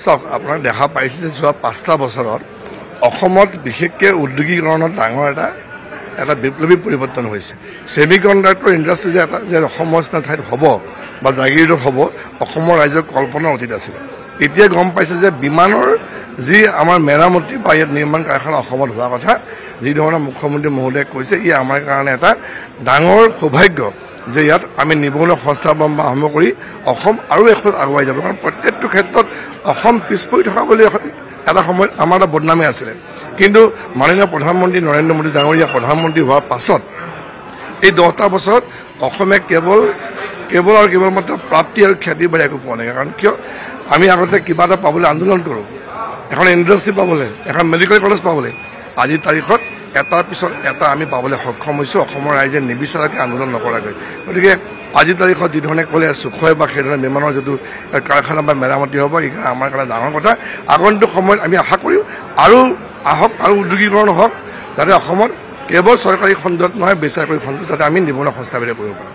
চাওক আপোনাক দেখা পাইছে যে যোৱা 5টা বছৰত অসমত বিশেষকৈ উদ্যোগীকৰণত ডাঙৰ এটা বিপ্লৱী পৰিৱৰ্তন হৈছে। ছেমি কণ্ডাক্টৰ ইণ্ডাষ্ট্ৰী যে অসমৰ নিচিনা ঠাইত হ'ব বা জাগিৰোডত হ'ব, অসমৰ ৰাইজৰ কল্পনাৰ অতীত আছিলে। এতিয়া গম পাইছে যে বিমানৰ যি আমাৰ মেৰামতি বা ইয়াত নিৰ্মাণ কাৰখানা অসমত হোৱা কথা, যি ধৰণে মুখ্যমন্ত্ৰী মহোদয়ে কৈছে, ই আমাৰ কাৰণে এটা ডাঙৰ সৌভাগ্য যে ইয়াত আমি নিবনুৱা সংস্থাপন আৰম্ভ কৰি অসম আৰু এখন আগুৱাই যাব। কাৰণ প্ৰত্যেকটো ক্ষেত্ৰত অসম পিছ পৰি থকা বুলি এটা সময়ত আমাৰ এটা বদনামে আছিলে। কিন্তু মাননীয় প্ৰধানমন্ত্ৰী নৰেন্দ্ৰ মোদী ডাঙৰীয়া প্ৰধানমন্ত্ৰী হোৱাৰ পাছত এই 10টা বছৰত অসমে কেৱল মাত্ৰ প্ৰাপ্তি আৰু খ্যাতিৰ বাহিৰে একো পোৱা নাই। কাৰণ কিয়, আমি আগতে কিবা এটা পাবলৈ আন্দোলন কৰোঁ, এখন ইণ্ডাষ্ট্ৰী পাবলৈ, এখন মেডিকেল কলেজ পাবলৈ, আজিৰ তাৰিখত এটাৰ পিছত এটা আমি পাবলৈ সক্ষম হৈছোঁ, অসমৰ ৰাইজে নিবিচাৰাকৈ আন্দোলন নকৰাকৈ। গতিকে আজিৰ তাৰিখত যিধৰণে ক'লে সুখয় বা সেইধৰণে নিৰ্মাণৰ যিটো কাৰখানা বা মেৰামতি হ'ব, এই আমাৰ কাৰণে ডাঙৰ কথা। আগন্তুক সময়ত আমি আশা কৰিম আৰু আহক আৰু উদ্যোগীকৰণ হওক, যাতে অসমত কেৱল চৰকাৰী খণ্ডত নহয় বেচৰকাৰী খণ্ডত যাতে আমি নিবনুৱা সংস্থাপিত কৰিব পাৰোঁ।